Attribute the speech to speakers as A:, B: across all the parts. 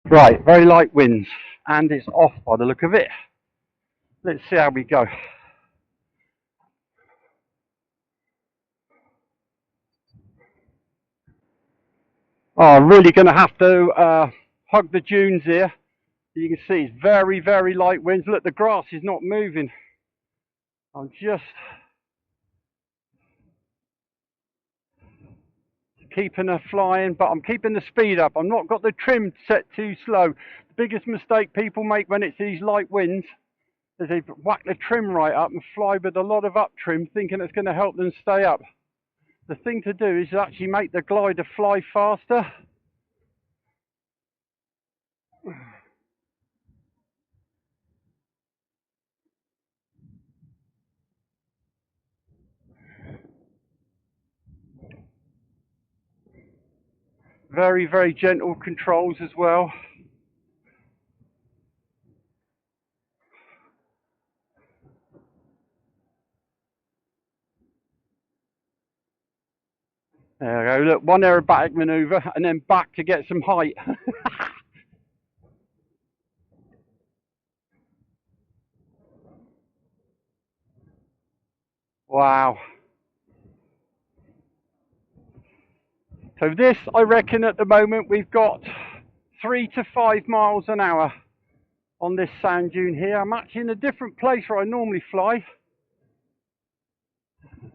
A: Right, very light winds, and it's off by the look of it. Let's see how we go. Oh, I'm really going to have to hug the dunes here. You can see it's very, very light winds. Look, the grass is not moving. I'm just keeping her flying, but I'm keeping the speed up. I've not got the trim set too slow. The biggest mistake people make when it's these light winds is they whack the trim right up and fly with a lot of up trim, thinking it's going to help them stay up. The thing to do is actually make the glider fly faster. Very, very gentle controls as well. There we go. Look, one aerobatic maneuver and then back to get some height. Wow. So this, I reckon at the moment, we've got 3 to 5 miles an hour on this sand dune here. I'm actually in a different place where I normally fly.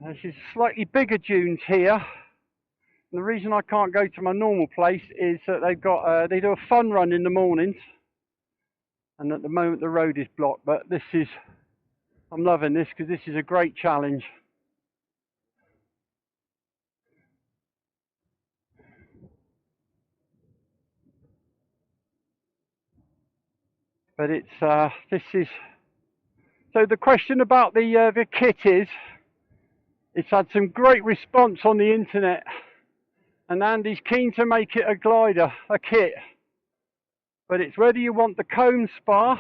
A: This is slightly bigger dunes here. And the reason I can't go to my normal place is that they've got they do a fun run in the mornings, and at the moment the road is blocked. But this is, I'm loving this because this is a great challenge. But it's this is, so the question about the kit is, it's had some great response on the internet, and Andy's keen to make it a glider, a kit. But it's whether you want the combe spar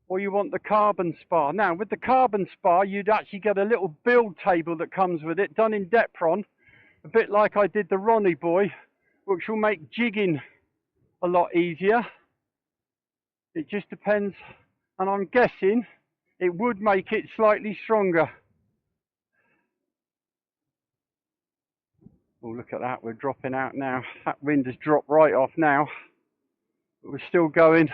A: or you want the carbon spar. Now, with the carbon spar, you'd actually get a little build table that comes with it, done in Depron, a bit like I did the Ronnie Boy, which will make jigging a lot easier. It just depends, and I'm guessing it would make it slightly stronger. Oh, look at that, we're dropping out now. That wind has dropped right off now, but we're still going.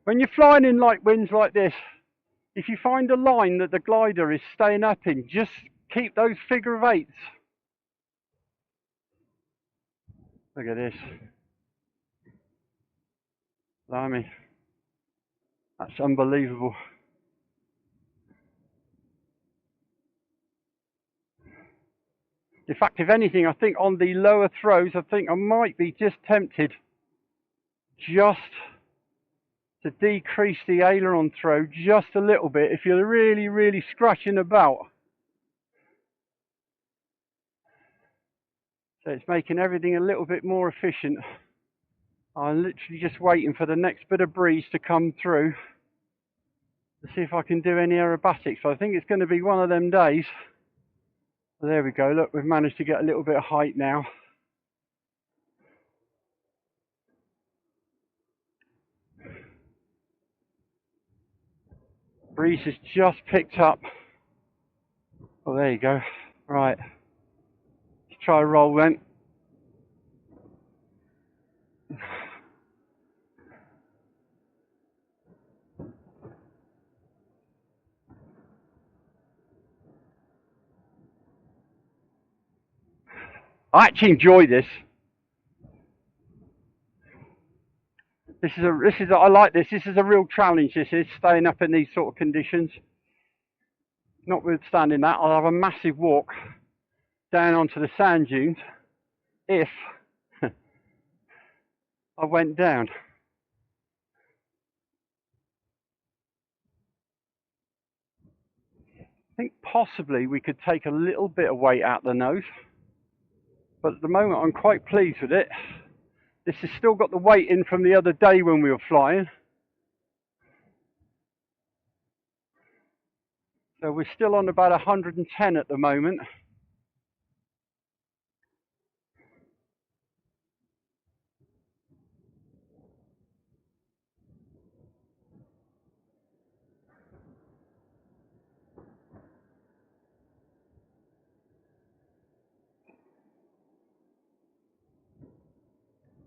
A: When you're flying in light winds like this, if you find a line that the glider is staying up in, just keep those figure of eights. Look at this. Blimey. That's unbelievable. In fact, if anything, I think on the lower throws, I think I might be just tempted just to decrease the aileron throw just a little bit if you're really, really scratching about. So it's making everything a little bit more efficient. I'm literally just waiting for the next bit of breeze to come through to see if I can do any aerobatics. So I think it's going to be one of them days. There we go. Look, we've managed to get a little bit of height now. Breeze has just picked up. Oh, there you go. Right. Let's try a roll then. I actually enjoy this. I like this. This is a real challenge. This is staying up in these sort of conditions. Notwithstanding that, I'll have a massive walk down onto the sand dunes if I went down. I think possibly we could take a little bit of weight out the nose, but at the moment I'm quite pleased with it. This has still got the weight in from the other day when we were flying. So we're still on about 110 at the moment.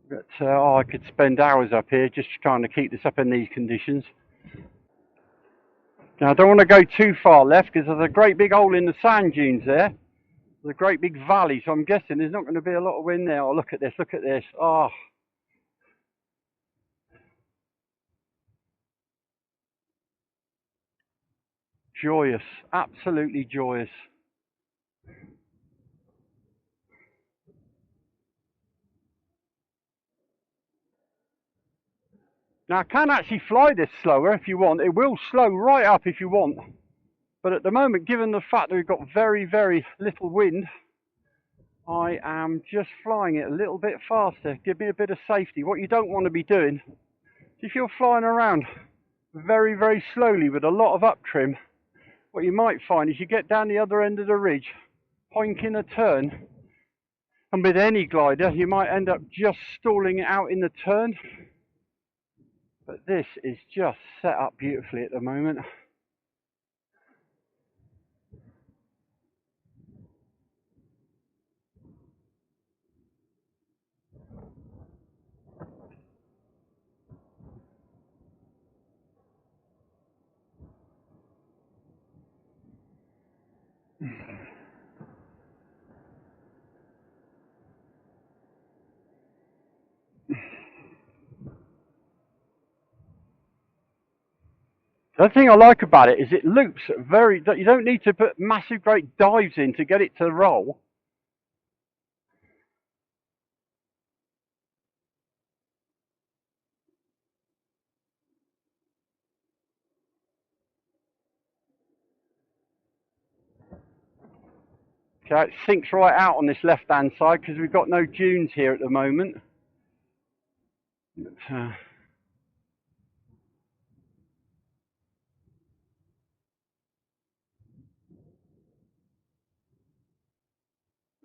A: But oh, I could spend hours up here just trying to keep this up in these conditions. Now I don't want to go too far left because there's a great big hole in the sand dunes there. There's a great big valley, so I'm guessing there's not going to be a lot of wind there. Oh, look at this, look at this. Oh, joyous, absolutely joyous. Now I can actually fly this slower if you want. It will slow right up if you want. But at the moment, given the fact that we've got very, very little wind, I am just flying it a little bit faster. Give me a bit of safety. What you don't want to be doing, if you're flying around very, very slowly with a lot of up trim, what you might find is you get down the other end of the ridge, pointing a turn, and with any glider, you might end up just stalling it out in the turn. But this is just set up beautifully at the moment. The other thing I like about it is it loops very, you don't need to put massive great dives in to get it to roll. So it sinks right out on this left hand side because we've got no dunes here at the moment. But,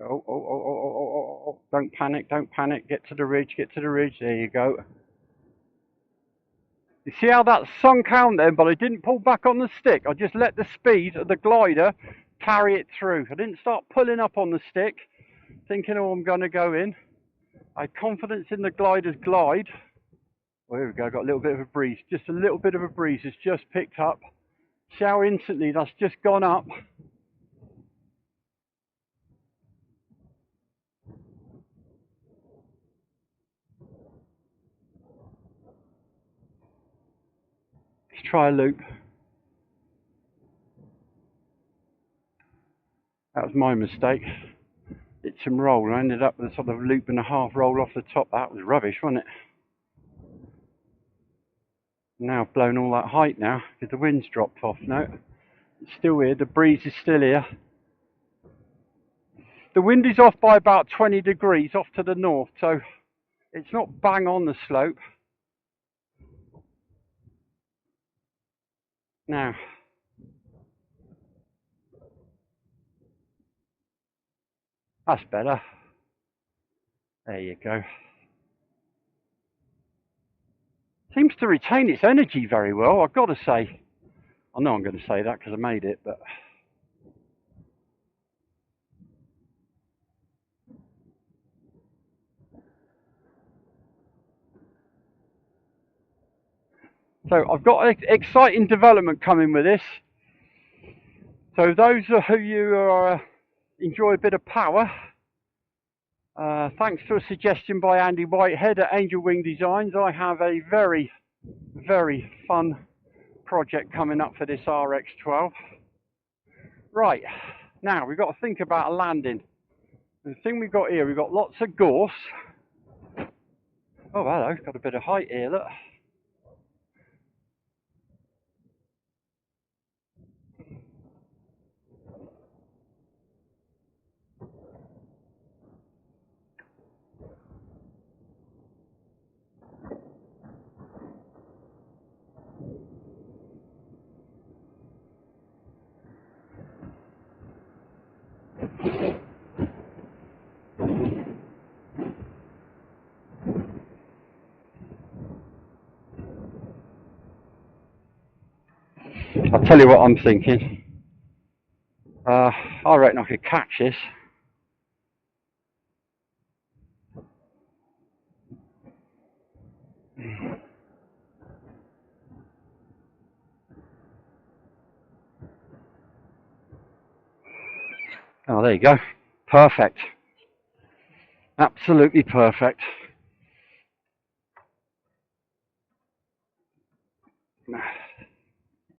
A: oh, don't panic, don't panic, get to the ridge, there you go. You see how that sunk out then, but I didn't pull back on the stick, I just let the speed of the glider carry it through. I didn't start pulling up on the stick, thinking, oh, I'm going to go in. I had confidence in the glider's glide. Oh, here we go, got a little bit of a breeze, just a little bit of a breeze has just picked up. See how instantly that's just gone up. Let's try a loop. That was my mistake. Did some roll. I ended up with a sort of loop and a half roll off the top. That was rubbish, wasn't it? Now I've blown all that height now because the wind's dropped off. No, it's still here. The breeze is still here. The wind is off by about 20 degrees off to the north, so it's not bang on the slope. Now, that's better. There you go. Seems to retain its energy very well, I've got to say. I know I'm going to say that because I made it, but... So I've got an exciting development coming with this. So those of you who are, enjoy a bit of power, thanks to a suggestion by Andy Whitehead at Angel Wing Designs, I have a very, very fun project coming up for this RX-12. Right, now we've got to think about a landing. The thing we've got here, we've got lots of gorse. Oh, hello, got a bit of height here, look. I'll tell you what I'm thinking. I reckon I could catch this. Oh, there you go. Perfect. Absolutely perfect.